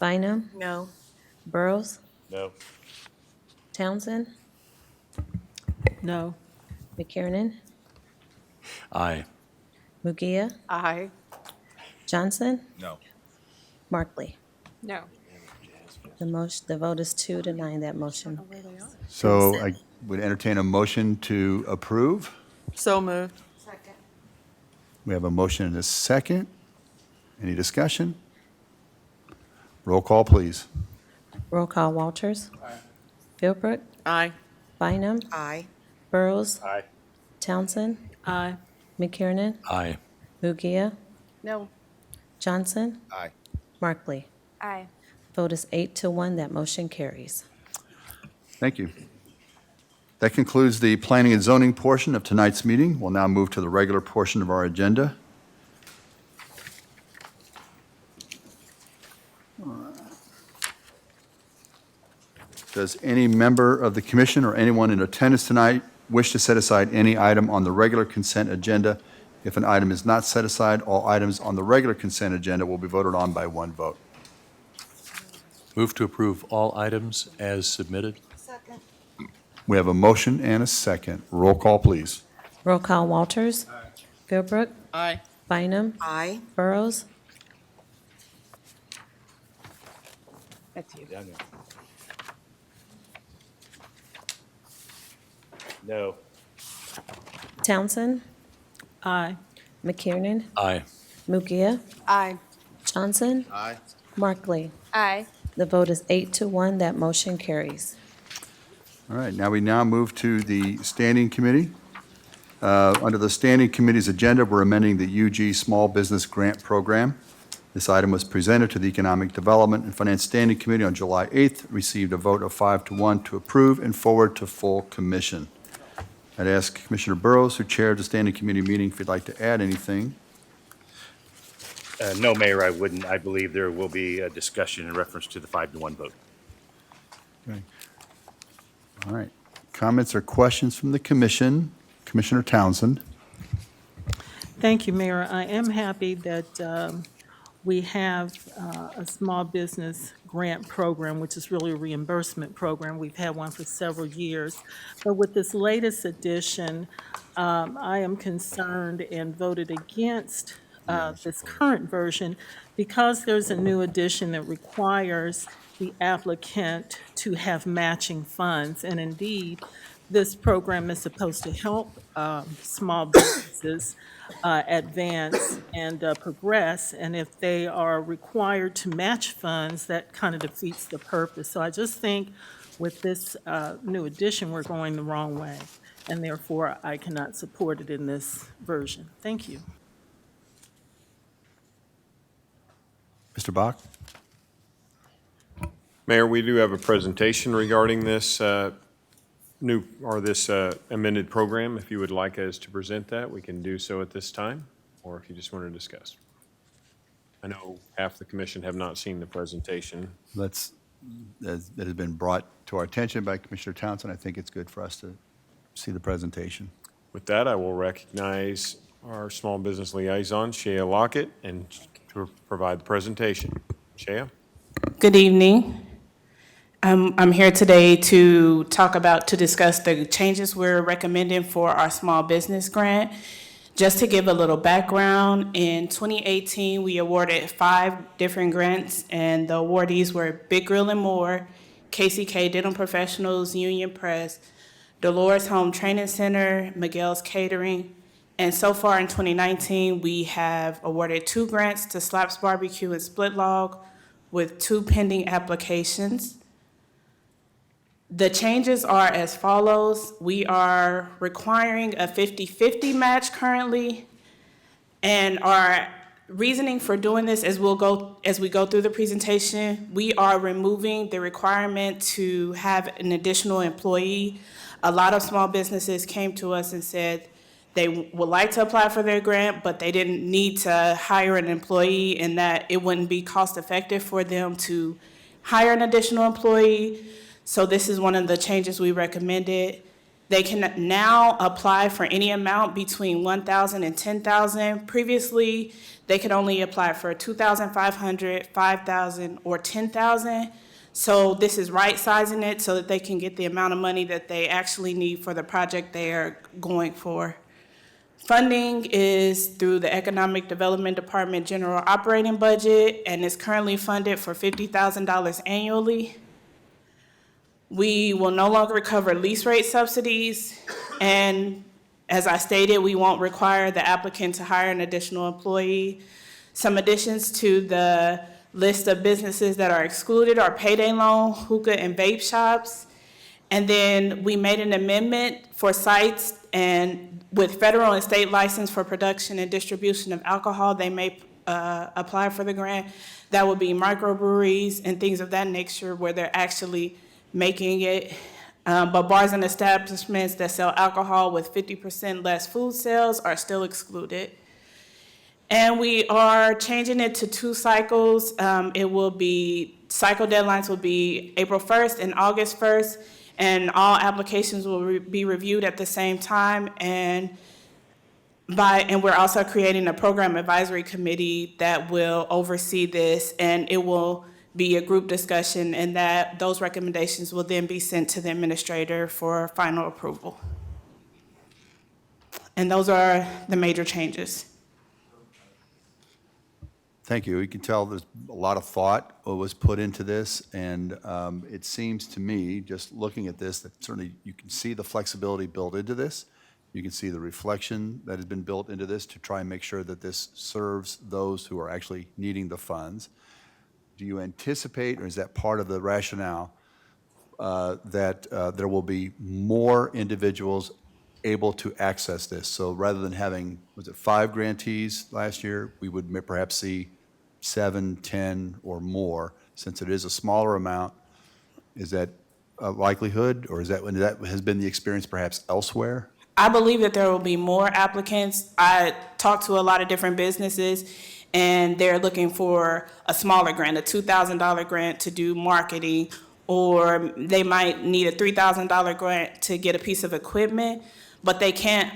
Bynum. No. Burrows. No. Townsend. No. McKiernan. Aye. Mugia. Aye. Johnson. No. Markley. No. The vote is 2-9, that motion. So I would entertain a motion to approve. So moved. We have a motion and a second. Any discussion? Roll call, please. Roll call Walters. Philbrook. Aye. Bynum. Aye. Burrows. Aye. Townsend. Aye. McKiernan. Aye. Mugia. No. Johnson. Aye. Markley. Aye. Vote is 8-1, that motion carries. Thank you. That concludes the planning and zoning portion of tonight's meeting. We'll now move to the regular portion of our agenda. Does any member of the commission or anyone in attendance tonight wish to set aside any item on the regular consent agenda? If an item is not set aside, all items on the regular consent agenda will be voted on by one vote. Move to approve all items as submitted. We have a motion and a second. Roll call, please. Roll call Walters. Philbrook. Aye. Bynum. Aye. Burrows. That's you. No. Townsend. Aye. McKiernan. Aye. Mugia. Aye. Johnson. Aye. Markley. Aye. The vote is 8-1, that motion carries. All right, now we move to the standing committee. Under the standing committee's agenda, we're amending the UG Small Business Grant Program. This item was presented to the Economic Development and Finance Standing Committee on July 8th, received a vote of 5-1 to approve and forward to full commission. I'd ask Commissioner Burrows, who chaired the Standing Committee meeting, if you'd like to add anything. No, Mayor, I wouldn't. I believe there will be a discussion in reference to the 5-1 vote. Okay. All right. Comments or questions from the commission? Commissioner Townsend. Thank you, Mayor. I am happy that we have a small business grant program, which is really a reimbursement program. We've had one for several years. But with this latest edition, I am concerned and voted against this current version because there's a new edition that requires the applicant to have matching funds. And indeed, this program is supposed to help small businesses advance and progress. And if they are required to match funds, that kind of defeats the purpose. So I just think with this new edition, we're going the wrong way. And therefore, I cannot support it in this version. Thank you. Mr. Bach? Mayor, we do have a presentation regarding this amended program. If you would like us to present that, we can do so at this time, or if you just want to discuss. I know half the commission have not seen the presentation. That has been brought to our attention by Commissioner Townsend. I think it's good for us to see the presentation. With that, I will recognize our small business liaison, Shea Lockett, and to provide the presentation. Shea? Good evening. I'm here today to discuss the changes we're recommending for our small business grant. Just to give a little background, in 2018, we awarded 5 different grants, and the awardees were Big Grill and More, KCK Dental Professionals, Union Press, Dolores Home Training Center, Miguel's Catering, and so far in 2019, we have awarded 2 grants to Slaps Barbecue and Split Log with 2 pending applications. The changes are as follows. We are requiring a 50-50 match currently, and our reasoning for doing this as we go through the presentation, we are removing the requirement to have an additional employee. A lot of small businesses came to us and said they would like to apply for their grant, but they didn't need to hire an employee, and that it wouldn't be cost effective for them to hire an additional employee. So this is one of the changes we recommended. They can now apply for any amount between $1,000 and $10,000. Previously, they could only apply for $2,500, $5,000, or $10,000. So this is right-sizing it so that they can get the amount of money that they actually need for the project they are going for. Funding is through the Economic Development Department General Operating Budget, and is currently funded for $50,000 annually. We will no longer recover lease rate subsidies, and as I stated, we won't require the applicant to hire an additional employee. Some additions to the list of businesses that are excluded are payday loan, hookah, and vape shops. And then we made an amendment for sites and with federal and state license for production and distribution of alcohol, they may apply for the grant. That would be microbreweries and things of that nature where they're actually making it. But bars and establishments that sell alcohol with 50% less food sales are still excluded. And we are changing it to 2 cycles. Cycle deadlines will be April 1st and August 1st, and all applications will be reviewed at the same time. And we're also creating a program advisory committee that will oversee this, and it will be a group discussion, and that those recommendations will then be sent to the administrator for final approval. And those are the major changes. Thank you. You can tell there's a lot of thought was put into this, and it seems to me, just looking at this, that certainly you can see the flexibility built into this. You can see the reflection that has been built into this to try and make sure that this serves those who are actually needing the funds. Do you anticipate, or is that part of the rationale, that there will be more individuals able to access this? So rather than having, was it 5 grantees last year, we would perhaps see 7, 10, or more, since it is a smaller amount, is that a likelihood, or is that when that has been the experience perhaps elsewhere? I believe that there will be more applicants. I talked to a lot of different businesses, and they're looking for a smaller grant, a $2,000 grant to do marketing, or they might need a $3,000 grant to get a piece of equipment, but they can't.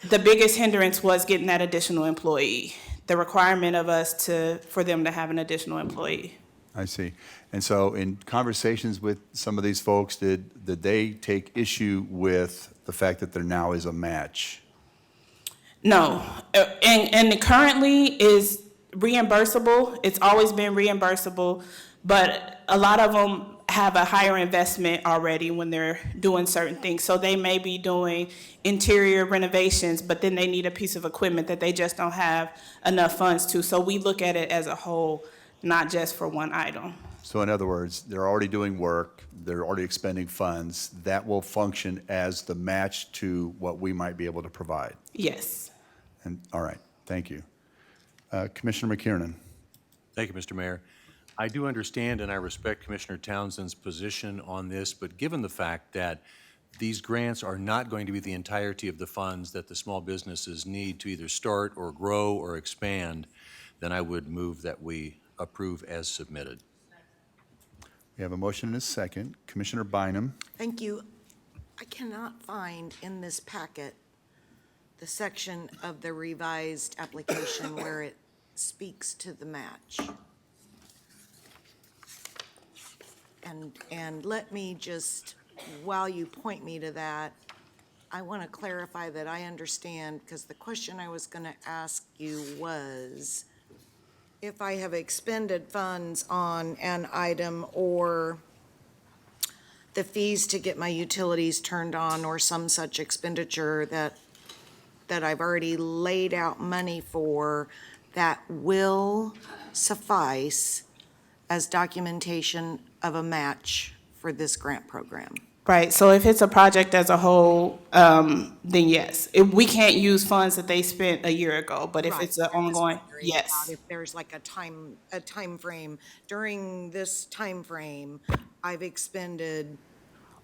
The biggest hindrance was getting that additional employee, the requirement of us for them to have an additional employee. I see. And so in conversations with some of these folks, did they take issue with the fact that there now is a match? No, and currently is reimbursable. It's always been reimbursable, but a lot of them have a higher investment already when they're doing certain things. So they may be doing interior renovations, but then they need a piece of equipment that they just don't have enough funds to. So we look at it as a whole, not just for one item. So in other words, they're already doing work, they're already expending funds, that will function as the match to what we might be able to provide. Yes. And, all right, thank you. Commissioner McKiernan. Thank you, Mr. Mayor. I do understand and I respect Commissioner Townsend's position on this, but given the fact that these grants are not going to be the entirety of the funds that the small businesses need to either start or grow or expand, then I would move that we approve as submitted. We have a motion and a second. Commissioner Bynum. Thank you. I cannot find in this packet the section of the revised application where it speaks to the match. And let me just, while you point me to that, I want to clarify that I understand, because the question I was going to ask you was, if I have expended funds on an item or the fees to get my utilities turned on or some such expenditure that I've already laid out money for, that will suffice as documentation of a match for this grant program. Right, so if it's a project as a whole, then yes. We can't use funds that they spent a year ago, but if Right. it's an I'm just ongoing, wondering yes. about if there's like a time frame, during this time frame, I've expended.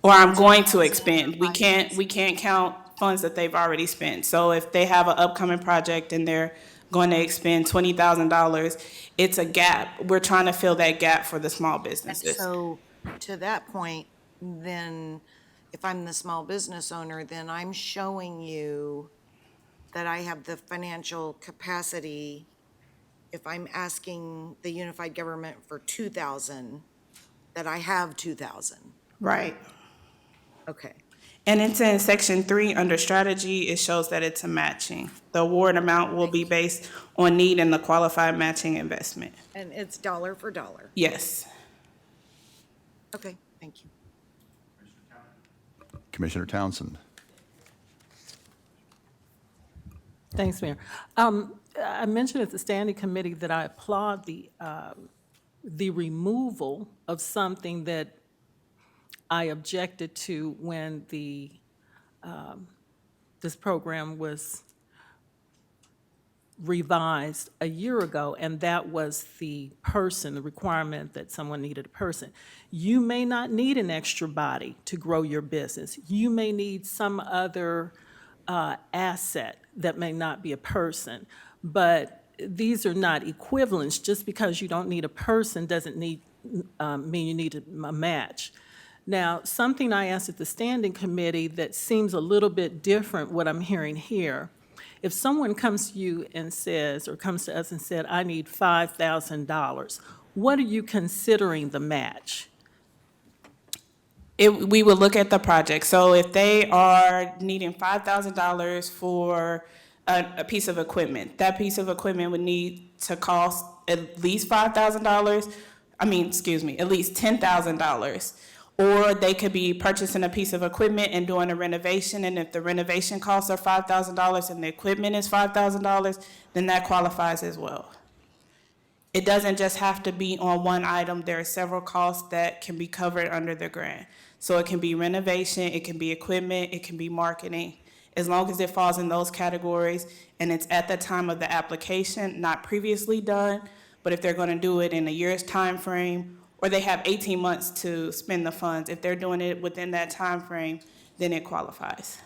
Or I'm going to expend. We can't count funds that they've already spent. So if they have an upcoming project and they're going to expend $20,000, it's a gap. We're trying to fill that gap for the small businesses. So to that point, then if I'm the small business owner, then I'm showing you that I have the financial capacity. If I'm asking the unified government for 2,000, that I have 2,000. Right. Okay. And it's in section 3 under strategy, it shows that it's a matching. The award amount will be based on need and the qualified matching investment. And it's dollar for dollar. Yes. Okay, thank you. Commissioner Townsend. Thanks, Mayor. I mentioned at the standing committee that I applaud the removal of something that I objected to when this program was revised a year ago, and that was the requirement that someone needed a person. You may not need an extra body to grow your business. You may need some other asset that may not be a person, but these are not equivalents. Just because you don't need a person doesn't mean you need a match. Now, something I asked at the standing committee that seems a little bit different what I'm hearing here. If someone comes to you and says, or comes to us and said, I need $5,000, what are you considering the match? We would look at the project. So if they are needing $5,000 for a piece of equipment, that piece of equipment would need to cost at least $5,000. At least $10,000. Or they could be purchasing a piece of equipment and doing a renovation, and if the renovation costs are $5,000 and the equipment is $5,000, then that qualifies as well. It doesn't just have to be on one item. There are several costs that can be covered under the grant. So it can be renovation, it can be equipment, it can be marketing, as long as it falls in those categories and it's at the time of the application, not previously done. But if they're going to do it in a year's time frame, or they have 18 months to spend the funds, if they're doing it within that time frame, then it qualifies.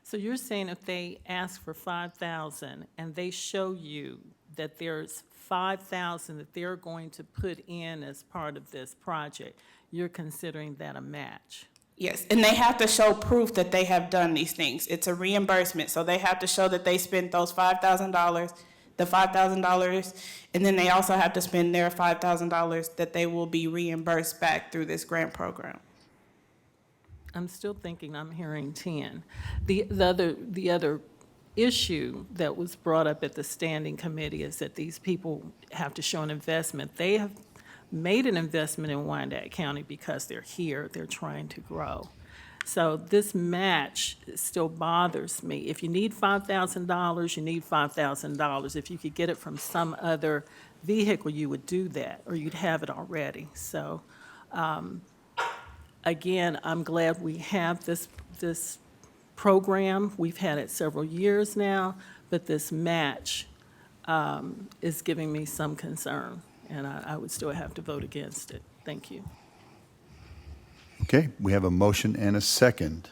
So you're saying if they ask for 5,000 and they show you that there's 5,000 that they're going to put in as part of this project, you're considering that a match? Yes, and they have to show proof that they have done these things. It's a reimbursement, so they have to show that they spent those $5,000, the $5,000, and then they also have to spend their $5,000 that they will be reimbursed back through this grant program. I'm still thinking I'm hearing 10. The other issue that was brought up at the standing committee is that these people have to show an investment. They have made an investment in Wyandotte County because they're here, they're trying to grow. So this match still bothers me. If you need $5,000, you need $5,000. If you could get it from some other vehicle, you would do that, or you'd have it already. So, again, I'm glad we have this program. We've had it several years now, but this match is giving me some concern, and I would still have to vote against it. Thank you. Okay, we have a motion and a second.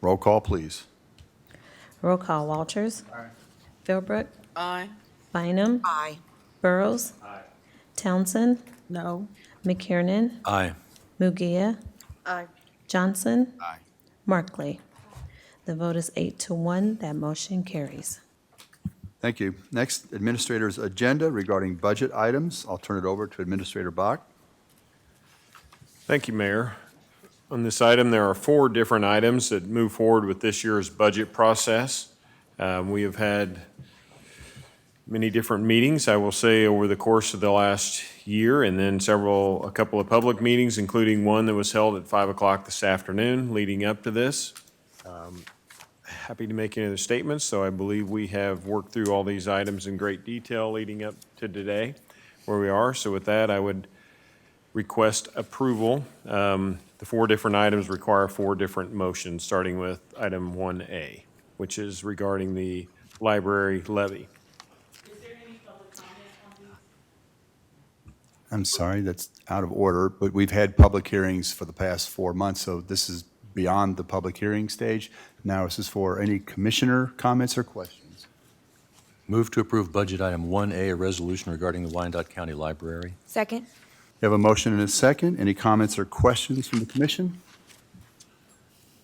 Roll call, please. Roll call, Walters. Aye. Philbrook. Aye. Bynum. Aye. Burrows. Townsend. No. McKiernan. Aye. Mugia. Aye. Johnson. Aye. Markley. The vote is 8-1. That motion carries. Thank you. Next, Administrator's agenda regarding budget items. I'll turn it over to Administrator Bach. Thank you, Mayor. On this item, there are 4 different items that move forward with this year's budget process. We have had many different meetings, I will say, over the course of the last year, and then a couple of public meetings, including one that was held at 5 o'clock this afternoon leading up to this. Happy to make any other statements, so I believe we have worked through all these items in great detail leading up to today, where we are. So with that, I would request approval. The 4 different items require 4 different motions, starting with item 1A, which is regarding the library levy. I'm sorry, that's out of order, but we've had public hearings for the past 4 months, so this is beyond the public hearing stage. Now, this is for any commissioner comments or questions. Move to approve budget item 1A, a resolution regarding the Wyandotte County Library. Second? We have a motion and a second. Any comments or questions from the commission?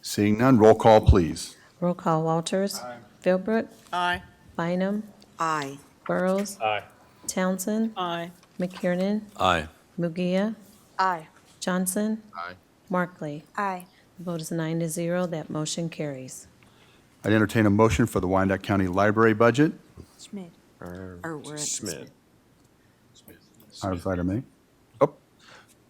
Seeing none, roll call, please. Roll call, Walters. Philbrook. Aye. Bynum. Aye. Burrows. Aye. Townsend. Aye. McKiernan. Aye. Mugia. Aye. Johnson. Aye. Markley. Aye. The vote is 9-0. That motion carries. I'd entertain a motion for the Wyandotte County Library budget. Schmidt. Or we're at Smith. Out of item A. Oh,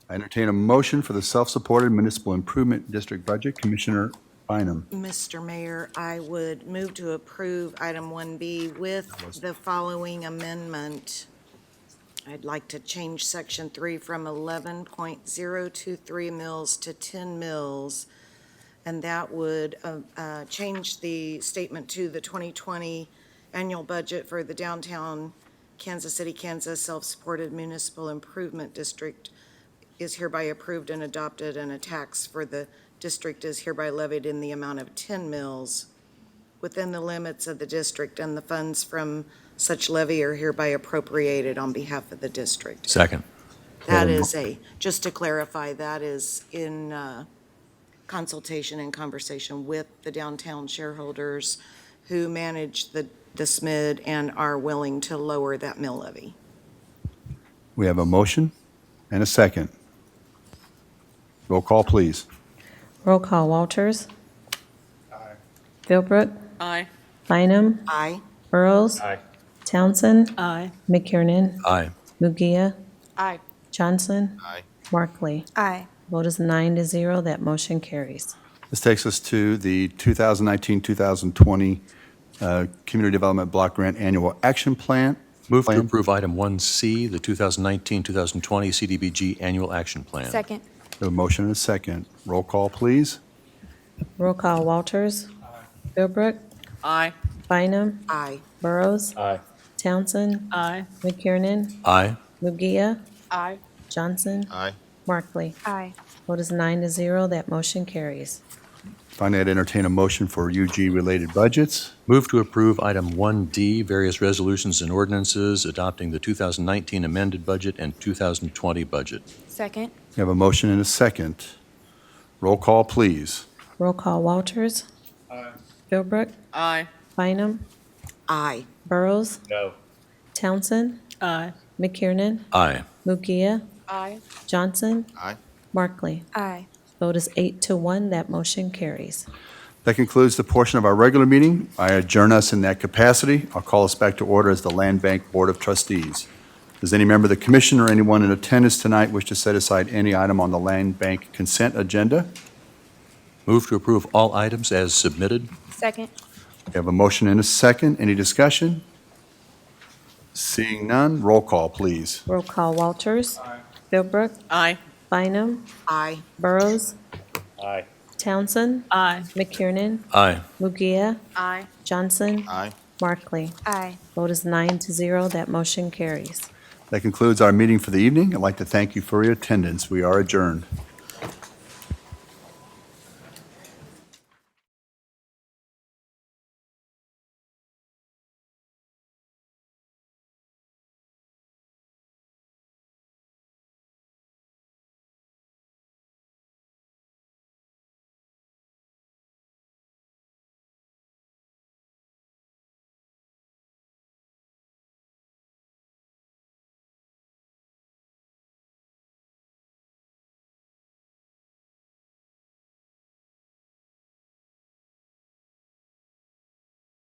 I entertain a motion for the self-supported municipal improvement district budget. Commissioner Bynum. Mr. Mayor, I would move to approve item 1B with the following amendment. I'd like to change section 3 from 11.023 mils to 10 mils, and that would change the statement to the 2020 annual budget for the downtown Kansas City, Kansas self-supported municipal improvement district is hereby approved and adopted, and a tax for the district is hereby levied in the amount of 10 mils within the limits of the district, and the funds from such levy are hereby appropriated on behalf of the district. Second. That is just to clarify, that is in consultation and conversation with the downtown shareholders who manage the SMID and are willing to lower that mill levy. We have a motion and a second. Roll call, please. Roll call, Walters. Philbrook. Aye. Bynum. Aye. Burrows. Aye. Townsend. Aye. McKiernan. Aye. Mugia. Aye. Johnson. Aye. Markley. Aye. Vote is 9-0. That motion carries. This takes us to the 2019-2020 Community Development Block Grant Annual Action Plan. Move to approve item 1C, the 2019-2020 CDBG Annual Action Plan. Second? We have a motion and a second. Roll call, please. Roll call, Walters. Philbrook, Aye. Bynum, Aye. Burrows, Aye. Townsend, Aye. McKiernan, Aye. Mugia, Aye. Johnson, Aye. Markley. Aye. Vote is 9-0, that motion carries. Finally, I'd entertain a motion for UG-related budgets. Move to approve item 1D, various resolutions and ordinances adopting the 2019 amended budget and 2020 budget. Second. We have a motion and a second. Roll call, please. Roll call Walters. Philbrook, Aye. Bynum, Aye. Burrows, No. Townsend, Aye. McKiernan, Aye. Mugia, Aye. Johnson, Aye. Markley. Aye. Vote is 8-1, that motion carries. That concludes the portion of our regular meeting. I adjourn us in that capacity. I'll call us back to order as the Land Bank Board of Trustees. Does any member of the commission or anyone in attendance tonight wish to set aside any item on the Land Bank consent agenda? Move to approve all items as submitted. Second. We have a motion and a second. Any discussion? Seeing none, roll call, please. Roll call Walters. Philbrook, Aye. Bynum, Aye. Burrows, Aye. Townsend, Aye. McKiernan, Aye. Mugia, Aye. Johnson, Aye. Markley. Aye. Vote is 9-0, that motion carries. That concludes our meeting for the evening. I'd like to thank you for your attendance. We are adjourned.